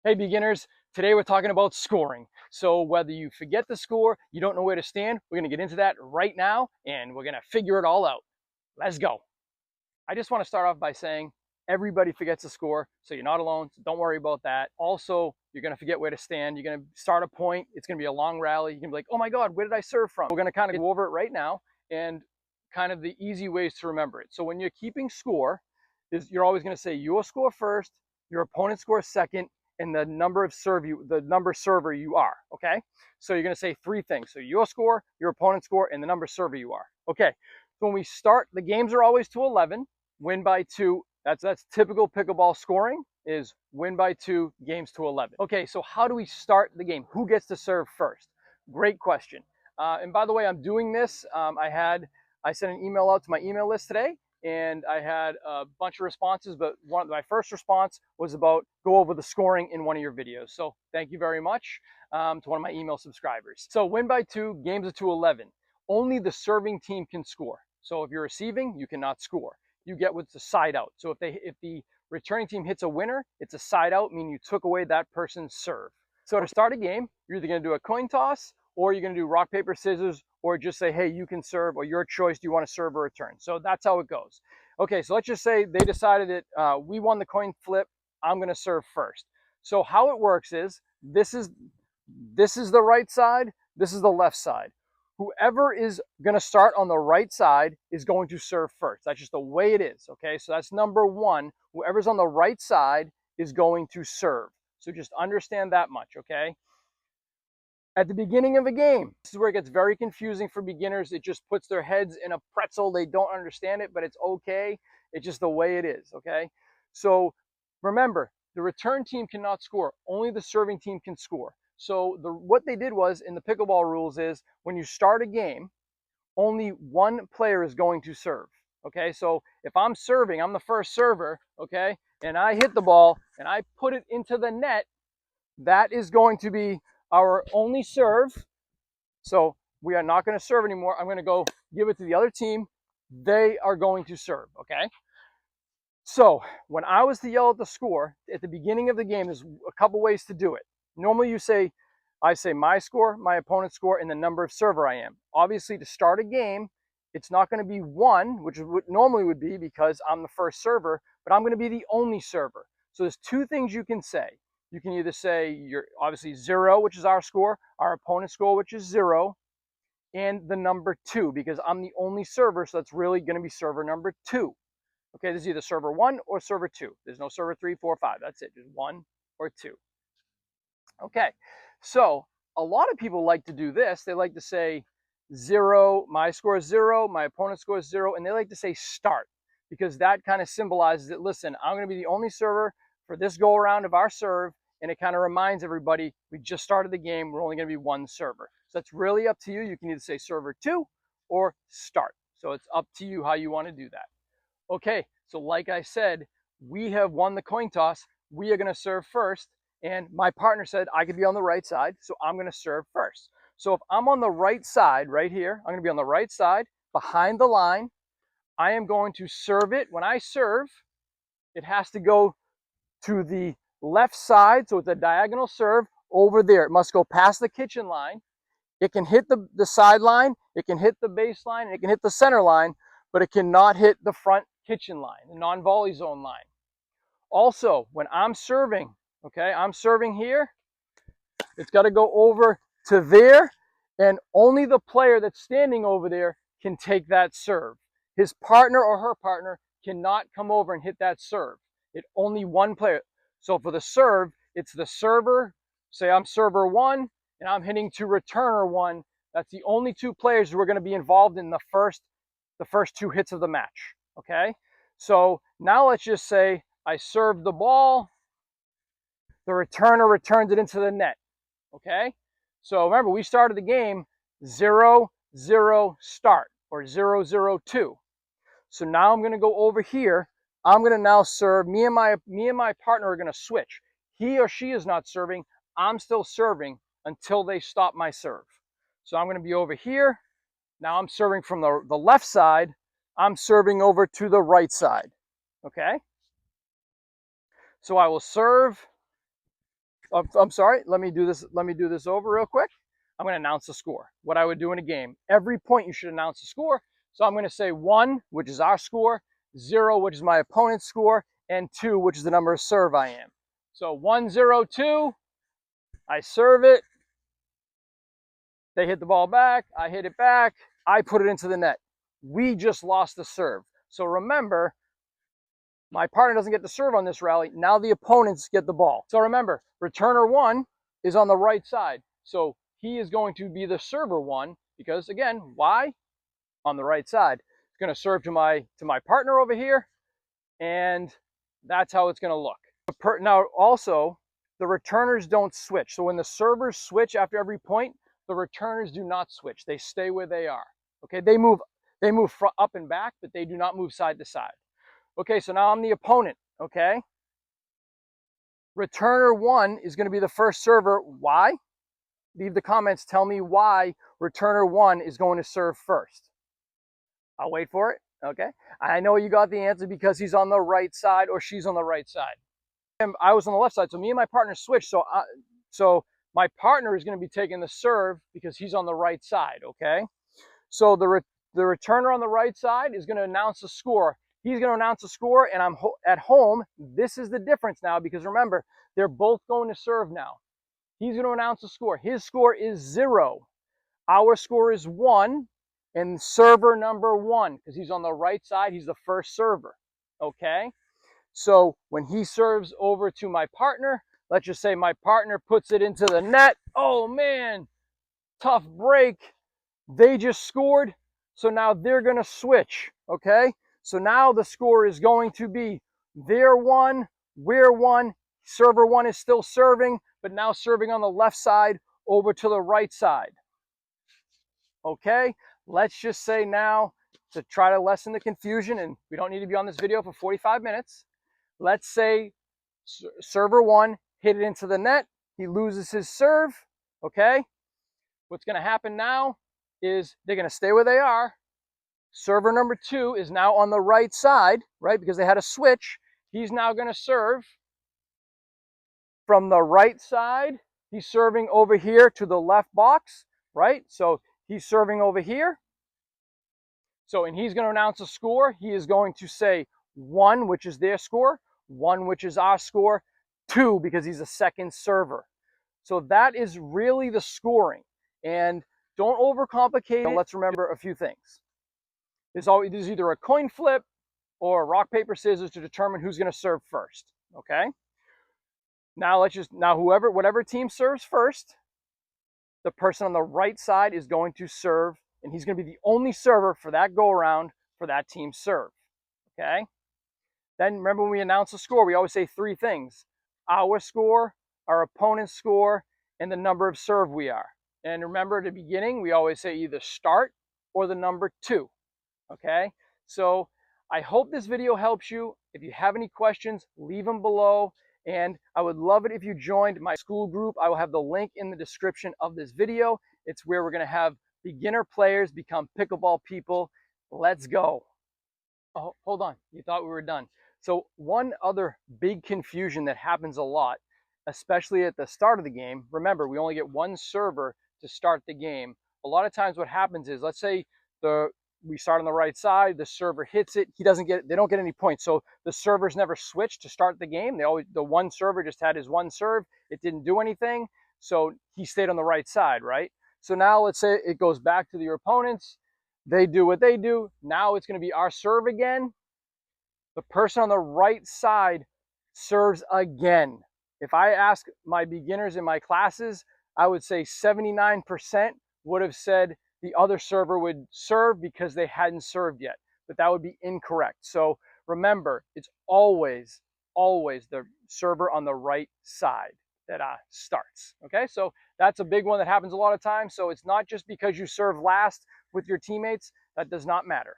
Hey beginners, today we're talking about scoring. So whether you forget the score, you don't know where to stand, we're gonna get into that right now and we're gonna figure it all out. Let's go. I just wanna start off by saying everybody forgets the score, so you're not alone, so don't worry about that. Also, you're gonna forget where to stand. You're gonna start a point, it's gonna be a long rally. You can be like, oh my God, where did I serve from? We're gonna kind of go over it right now and kind of the easy ways to remember it. So when you're keeping score, you're always gonna say your score first, your opponent's score second, and the number server you are, okay? So you're gonna say three things. So your score, your opponent's score, and the number server you are. Okay, so when we start, the games are always to 11, win by 2. That's typical pickleball scoring, is win by 2, games to 11. Okay, so how do we start the game? Who gets to serve first? Great question. And by the way, I'm doing this. I sent an email out to my email list today, and I had a bunch of responses, but my first response was about go over the scoring in one of your videos. So thank you very much to one of my email subscribers. So win by 2, games to 11. Only the serving team can score. So if you're receiving, you cannot score. You get what's a side out. So if the returning team hits a winner, it's a side out, meaning you took away that person's serve. So to start a game, you're either gonna do a coin toss, or you're gonna do rock, paper, scissors, or just say, hey, you can serve, or your choice, do you wanna serve or return? So that's how it goes. Okay, so let's just say they decided that we won the coin flip, I'm gonna serve first. So how it works is, this is the right side, this is the left side. Whoever is gonna start on the right side is going to serve first. That's just the way it is, okay? So that's number one. Whoever's on the right side is going to serve. So just understand that much, okay? At the beginning of a game, this is where it gets very confusing for beginners. It just puts their heads in a pretzel. They don't understand it, but it's okay. It's just the way it is, okay? So remember, the return team cannot score. Only the serving team can score. So what they did was, in the pickleball rules, is when you start a game, only one player is going to serve, okay? So if I'm serving, I'm the first server, okay? And I hit the ball and I put it into the net, that is going to be our only serve. So we are not going to serve anymore. I'm going to go give it to the other team. They are going to serve, okay? So when I was to yell at the score at the beginning of the game, there's a couple ways to do it. Normally I say my score, my opponent's score, and the number of server I am. Obviously, to start a game, it's not going to be 1, which is what normally would be because I'm the first server, but I'm going to be the only server. So there's two things you can say. You can either say you're obviously 0, which is our score, our opponent's score, which is 0, and the number 2, because I'm the only server, so that's really going to be server number 2. Okay, this is either server 1 or server 2. There's no server 3, 4, 5. That's it, just 1 or 2. Okay, so a lot of people like to do this. They like to say 0, my score is 0, my opponent's score is 0, and they like to say start, because that kind of symbolizes that, listen, I'm going to be the only server for this go around of our serve, and it kind of reminds everybody we just started the game, we're only going to be one server. So that's really up to you. You can either say server 2 or start. So it's up to you how you want to do that. Okay, so like I said, we have won the coin toss. We are going to serve first, and my partner said I could be on the right side, so I'm going to serve first. So if I'm on the right side right here, I'm going to be on the right side behind the line. I am going to serve it. When I serve, it has to go to the left side, so it's a diagonal serve over there. It must go past the kitchen line. It can hit the sideline, it can hit the baseline, and it can hit the center line, but it cannot hit the front kitchen line, the non-volley zone line. Also, when I'm serving, okay, I'm serving here, it's got to go over to there, and only the player that's standing over there can take that serve. His partner or her partner cannot come over and hit that serve. It's only one player. So for the serve, it's the server. Say I'm server 1 and I'm hitting to returner 1. That's the only 2 players who are going to be involved in the first 2 hits of the match. Okay? So now let's just say I served the ball. The returner returns it into the net. Okay? So remember, we started the game 0-0 start, or 0-0-2. So now I'm going to go over here. I'm going to now serve. Me and my partner are going to switch. He or she is not serving. I'm still serving until they stop my serve. So I'm going to be over here. Now I'm serving from the left side. I'm serving over to the right side. Okay? So I will serve. I'm sorry, let me do this over real quick. I'm going to announce the score. What I would do in a game. Every point you should announce the score. So I'm going to say 1, which is our score, 0, which is my opponent's score, and 2, which is the number of serve I am. So 1, 0, 2, I serve it. They hit the ball back, I hit it back, I put it into the net. We just lost the serve. So remember, my partner doesn't get the serve on this rally. Now the opponents get the ball. So remember, returner 1 is on the right side. So he is going to be the server 1 because, again, why? On the right side. It's going to serve to my partner over here, and that's how it's going to look. Now, also, the returners don't switch. So when the servers switch after every point, the returners do not switch. They stay where they are. Okay, they move up and back, but they do not move side to side. Okay, so now I'm the opponent, okay? Returner 1 is going to be the first server. Why? Leave the comments. Tell me why returner 1 is going to serve first. I'll wait for it, okay? I know you got the answer because he's on the right side or she's on the right side. And I was on the left side, so me and my partner switched. So my partner is going to be taking the serve because he's on the right side, okay? So the returner on the right side is going to announce the score. He's going to announce the score, and I'm at home. This is the difference now because remember, they're both going to serve now. He's going to announce the score. His score is 0. Our score is 1, and server number 1, because he's on the right side, he's the first server, okay? So when he serves over to my partner, let's just say my partner puts it into the net. Oh man, tough break. They just scored. So now they're going to switch, okay? So now the score is going to be they're 1, we're 1, server 1 is still serving, but now serving on the left side over to the right side. Okay, let's just say now, to try to lessen the confusion, and we don't need to be on this video for 45 minutes, let's say server 1 hit it into the net, he loses his serve, okay? What's going to happen now is they're going to stay where they are. Server number 2 is now on the right side, right? Because they had a switch. He's now going to serve from the right side. He's serving over here to the left box, right? So he's serving over here. So, and he's going to announce a score. He is going to say 1, which is their score, 1, which is our score, 2, because he's a second server. So that is really the scoring. And don't overcomplicate it. Let's remember a few things. There's either a coin flip or a rock, paper, scissors to determine who's going to serve first. Okay. Now whatever team serves first, the person on the right side is going to serve, and he's going to be the only server for that go around for that team serve. Okay. Then remember when we announce the score, we always say 3 things: our score, our opponent's score, and the number of serve we are. And remember at the beginning, we always say either start or the number 2. Okay, so I hope this video helps you. If you have any questions, leave them below. And I would love it if you joined my Skool Group. I will have the link in the description of this video. It's where we're going to have beginner players become pickleball people. Let's go. Oh, hold on. You thought we were done. So one other big confusion that happens a lot, especially at the start of the game. Remember, we only get 1 server to start the game. A lot of times what happens is, let's say we start on the right side, the server hits it, they don't get any points. So the servers never switched to start the game. The one server just had his 1 serve. It didn't do anything. So he stayed on the right side, right? So now let's say it goes back to your opponents. They do what they do. Now it's going to be our serve again. The person on the right side serves again. If I ask my beginners in my classes, I would say 79% would have said the other server would serve because they hadn't served yet, but that would be incorrect. So remember, it's always the server on the right side that starts. Okay, so that's a big one that happens a lot of times. So it's not just because you serve last with your teammates, that does not matter.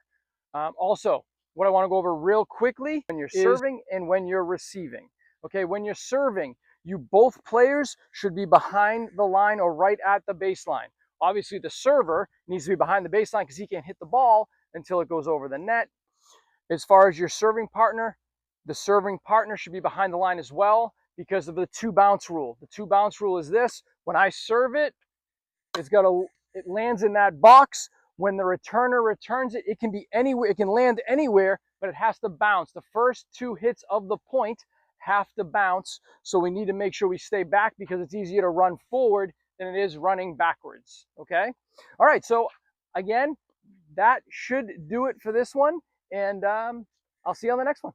Also, what I want to go over real quickly, when you're serving and when you're receiving. Okay, when you're serving, both players should be behind the line or right at the baseline. Obviously, the server needs to be behind the baseline because he can't hit the ball until it goes over the net. As far as your serving partner, the serving partner should be behind the line as well, because of the 2-bounce rule. The 2-bounce rule is this: when I serve it, it lands in that box. When the returner returns it, it can be anywhere, it can land anywhere, but it has to bounce. The first 2 hits of the point have to bounce. So we need to make sure we stay back, because it's easier to run forward than it is running backwards. Okay. All right. So again, that should do it for this one. And I'll see you on the next one.